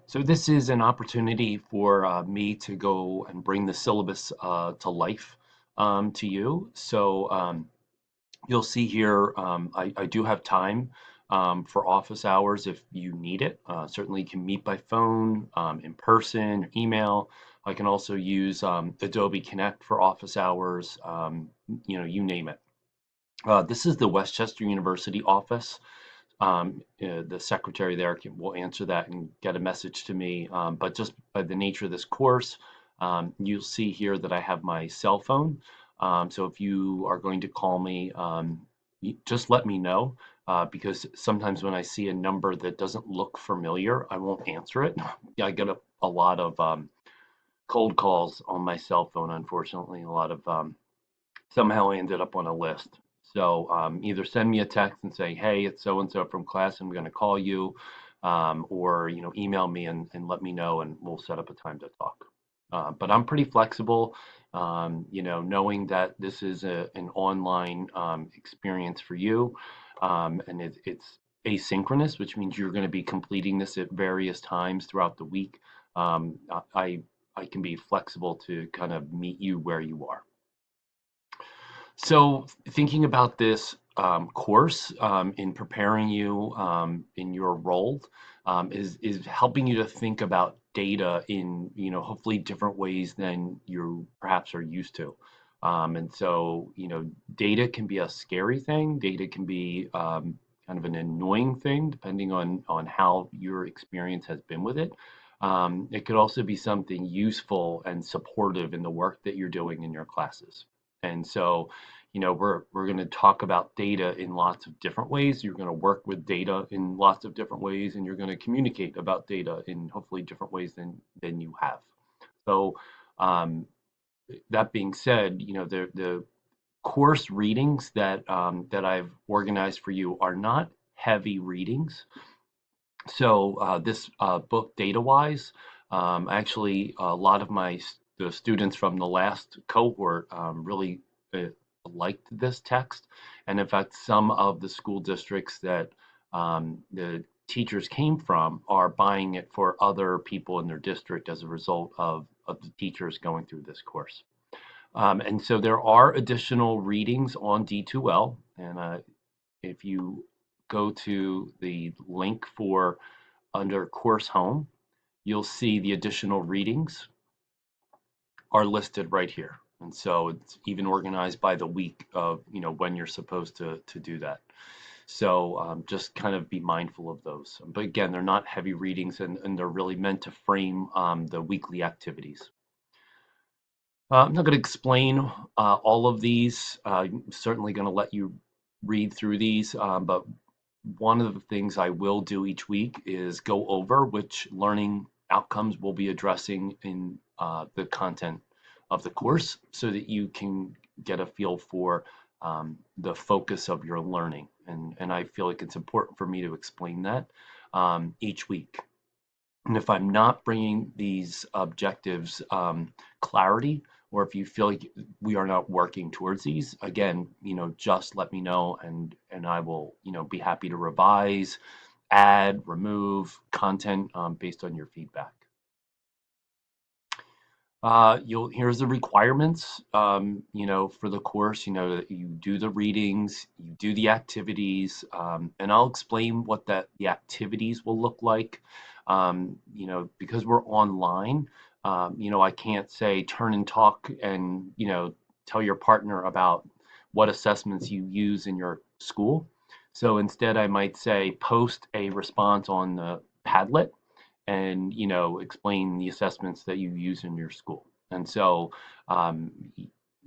So this is an opportunity for me to go and bring the syllabus to life to you. So you'll see here, I do have time for office hours if you need it. Certainly you can meet by phone, in person, or email. I can also use Adobe Connect for office hours, you name it. This is the Westchester University office. The secretary there will answer that and get a message to me. But just by the nature of this course, you'll see here that I have my cell phone. So if you are going to call me, just let me know because sometimes when I see a number that doesn't look familiar, I won't answer it. Yeah, I get a lot of cold calls on my cell phone, unfortunately. A lot of somehow I ended up on a list. So either send me a text and say, "Hey, it's so and so from class. I'm going to call you," or email me and let me know, and we'll set up a time to talk. But I'm pretty flexible, knowing that this is an online experience for you, and it's asynchronous, which means you're going to be completing this at various times throughout the week. Um, I I can be flexible to kind of meet you where you are. So, thinking about this course in preparing you in your role is helping you to think about data in hopefully different ways than you perhaps are used to. And so data can be a scary thing. Data can be kind of an annoying thing depending on how your experience has been with it. It could also be something useful and supportive in the work that you're doing in your classes. And so we're going to talk about data in lots of different ways. You're going to work with data in lots of different ways, and you're going to communicate about data in hopefully different ways than you have. So um, that being said, the course readings that I've organized for you are not heavy readings. So this book, Data-Wise, actually a lot of the students from the last cohort really uh, liked this text, and in fact, some of the school districts that the teachers came from are buying it for other people in their district as a result of the teachers going through this course. And so there are additional readings on D2L, and if you go to the link for under course home, you'll see the additional readings are listed right here. And so it's even organized by the week of, when you're supposed to do that. So just kind of be mindful of those. But again, they're not heavy readings and they're really meant to frame the weekly activities. I'm not going to explain all of these. I'm certainly going to let you read through these, but one of the things I will do each week is go over which learning outcomes we'll be addressing in the content of the course so that you can get a feel for the focus of your learning. And I feel like it's important for me to explain that each week. And if I'm not bringing these objectives clarity, or if you feel like we are not working towards these, again, just let me know, and I will, be happy to revise, add, remove content based on your feedback. Here's the requirements, for the course, that you do the readings, you do the activities, and I'll explain what the activities will look like. Because we're online, I can't say turn and talk and, tell your partner about what assessments you use in your school. So instead, I might say post a response on the Padlet and explain the assessments that you use in your school. And so um,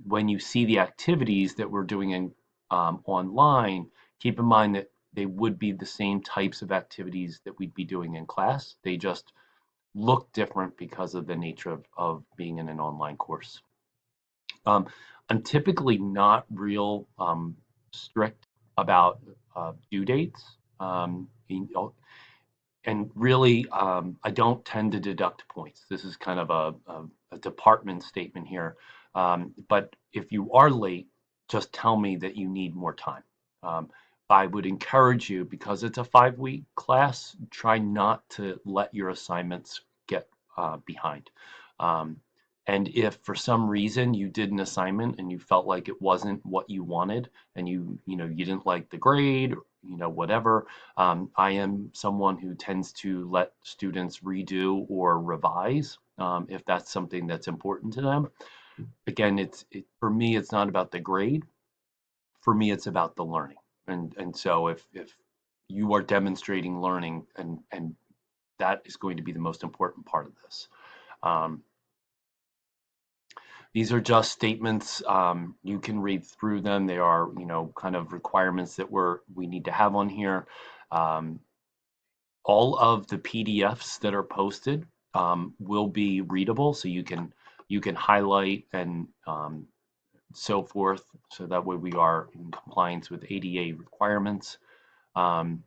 when you see the activities that we're doing online, keep in mind that they would be the same types of activities that we'd be doing in class. They just look different because of the nature of being in an online course. Um, I'm typically not real strict about due dates. And really, I don't tend to deduct points. This is kind of a department statement here. But if you are late, just tell me that you need more time. Um, I would encourage you, because it's a 5-week class, try not to let your assignments get behind. Um, and if for some reason you did an assignment and you felt like it wasn't what you wanted, and you didn't like the grade, whatever, I am someone who tends to let students redo or revise if that's something that's important to them. Again, for me, it's not about the grade. For me, it's about the learning. And so if you are demonstrating learning, and that is going to be the most important part of this. Um, these are just statements. You can read through them. They are, kind of requirements that we need to have on here. Um, all of the PDFs that are posted will be readable, so you can highlight and so forth, so that way we are in compliance with ADA requirements. Um,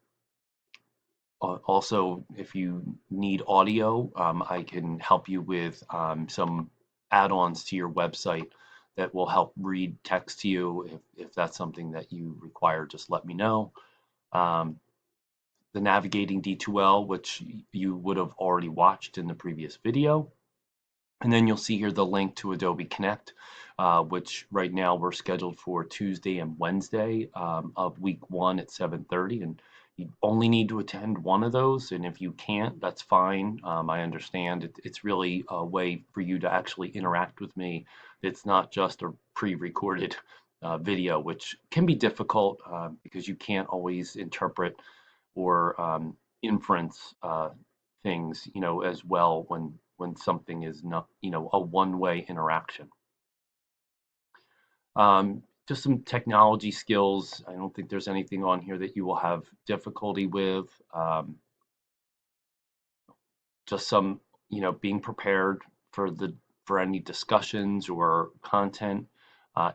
Also, if you need audio, I can help you with some add-ons to your website that will help read text to you. If that's something that you require, just let me know. Um, the Navigating D2L, which you would have already watched in the previous video. And then you'll see here the link to Adobe Connect, which right now we're scheduled for Tuesday and Wednesday of week 1 at 7:30. And you only need to attend one of those. And if you can't, that's fine. I understand. It's really a way for you to actually interact with me. It's not just a pre-recorded video, which can be difficult because you can't always interpret or inference things, as well when something is not, a one-way interaction. Just some technology skills. I don't think there's anything on here that you will have difficulty with. Just some, being prepared for any discussions or content.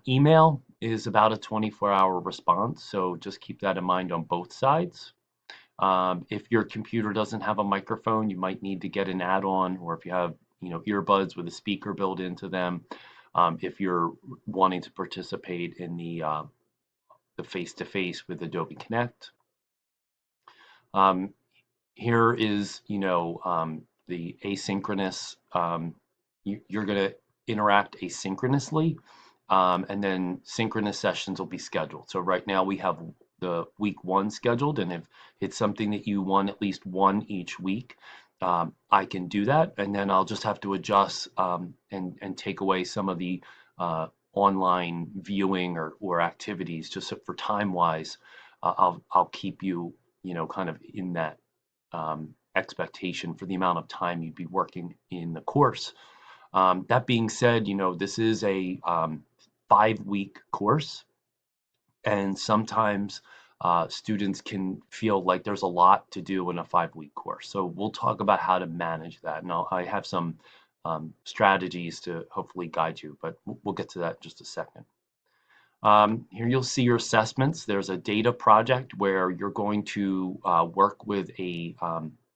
Email is about a 24-hour response, so just keep that in mind on both sides. If your computer doesn't have a microphone, you might need to get an add-on, or if you have, earbuds with a speaker built into them, if you're wanting to participate in the face-to-face with Adobe Connect. Um, Here is, the asynchronous. You're going to interact asynchronously, and then synchronous sessions will be scheduled. So right now we have the week 1 scheduled, and if it's something that you want at least one each week, I can do that, and then I'll just have to adjust and take away some of the online viewing or activities, just so for time wise. I'll keep you, kind of in that expectation for the amount of time you'd be working in the course. That being said, this is a 5-week course, and sometimes students can feel like there's a lot to do in a 5-week course. So we'll talk about how to manage that. And I have some strategies to hopefully guide you, but we'll get to that in just a second. Here you'll see your assessments. There's a data project where you're going to work with a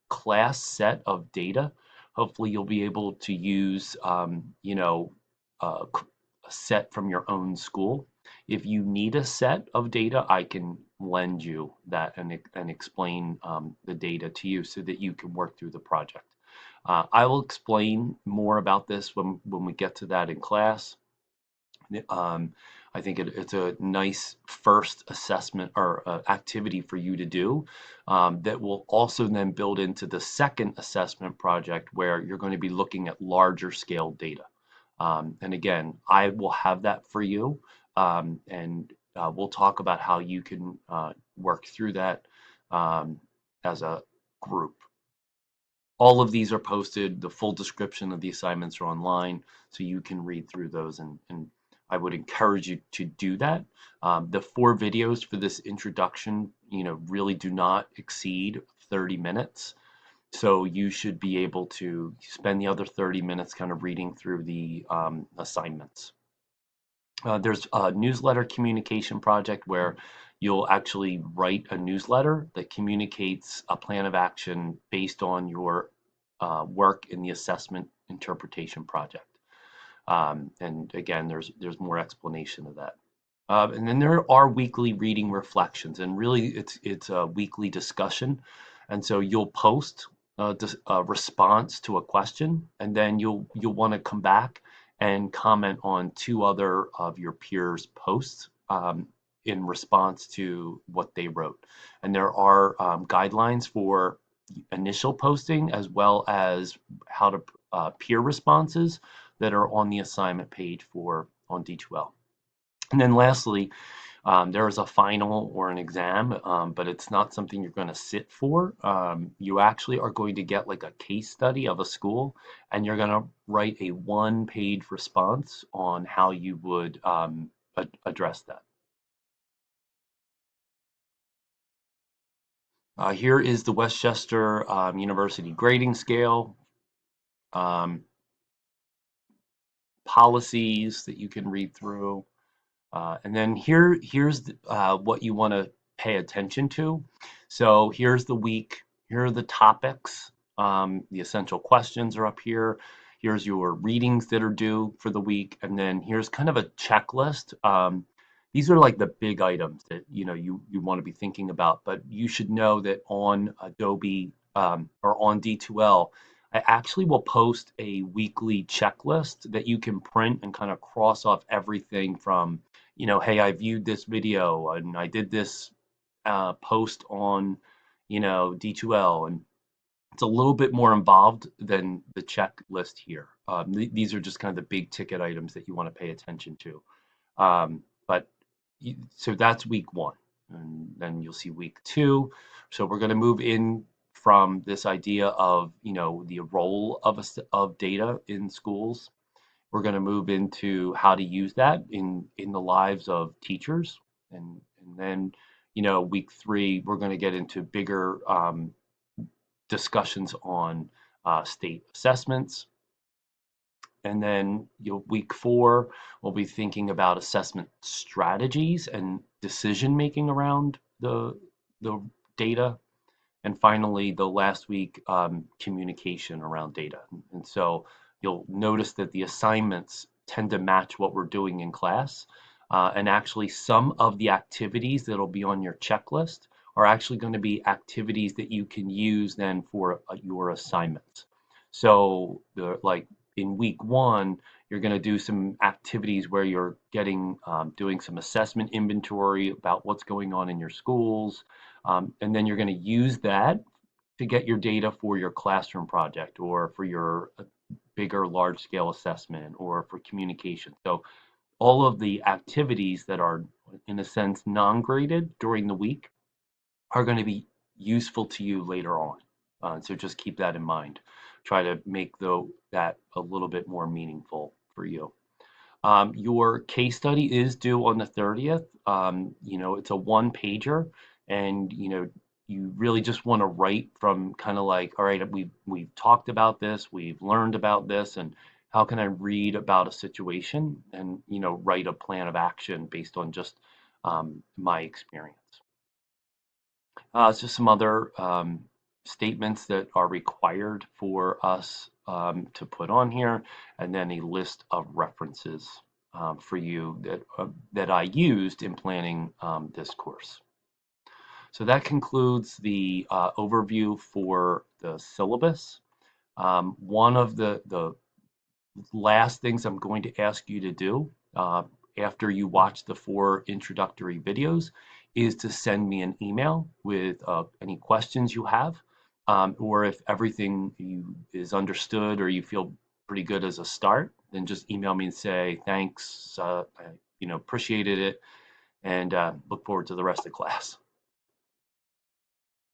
class set of data. Hopefully you'll be able to use, a set from your own school. If you need a set of data, I can lend you that and explain the data to you so that you can work through the project. I will explain more about this when we get to that in class. I think it's a nice first assessment or activity for you to do that will also then build into the second assessment project where you're going to be looking at larger scale data. And again, I will have that for you, and we'll talk about how you can work through that as a group. All of these are posted. The full description of the assignments are online, so you can read through those, and I would encourage you to do that. The 4 videos for this introduction, really do not exceed 30 minutes. So you should be able to spend the other 30 minutes kind of reading through the assignments. There's a newsletter communication project where you'll actually write a newsletter that communicates a plan of action based on your work in the assessment interpretation project. And again, there's more explanation of that. And then there are weekly reading reflections, and really it's a weekly discussion. And so you'll post a response to a question, and then you'll want to come back and comment on two other of your peers' posts in response to what they wrote. And there are guidelines for initial posting as well as how to peer responses that are on the assignment page for on D2L. And then lastly, there is a final or an exam, but it's not something you're going to sit for. You actually are going to get like a case study of a school, and you're going to write a one-page response on how you would address that. Here is the Westchester University grading scale, um, policies that you can read through. And then here's what you want to pay attention to. So here's the week. Here are the topics. The essential questions are up here. Here's your readings that are due for the week, and then here's kind of a checklist. These are like the big items that you want to be thinking about. But you should know that on Adobe or on D2L, I actually will post a weekly checklist that you can print and kind of cross off everything from hey, I viewed this video and I did this post on, D2L, and it's a little bit more involved than the checklist here. These are just kind of the big ticket items that you want to pay attention to. But so that's week one, and then you'll see week two. So we're going to move in from this idea of, the role of data in schools. We're going to move into how to use that in the lives of teachers, and then week three we're going to get into bigger discussions on state assessments, and then week four we'll be thinking about assessment strategies and decision making around the data, and finally, the last week, communication around data. And so you'll notice that the assignments tend to match what we're doing in class. And actually, some of the activities that'll be on your checklist are actually going to be activities that you can use then for your assignments. So, like in week one, you're going to do some activities where you're doing some assessment inventory about what's going on in your schools, and then you're going to use that to get your data for your classroom project or for your bigger large scale assessment or for communication. So all of the activities that are in a sense non-graded during the week are going to be useful to you later on. So just keep that in mind. Try to make that a little bit more meaningful for you. Your case study is due on the 30th. It's a one pager, and you really just want to write from kind of like, all right, we've talked about this, we've learned about this, and how can I read about a situation and write a plan of action based on just my experience. It's just some other statements that are required for us to put on here, and then a list of references for you that I used in planning this course. So that concludes the overview for the syllabus. One of the last things I'm going to ask you to do after you watch the 4 introductory videos is to send me an email with any questions you have, or if everything is understood or you feel pretty good as a start, then just email me and say thanks, I appreciated it, and look forward to the rest of the class.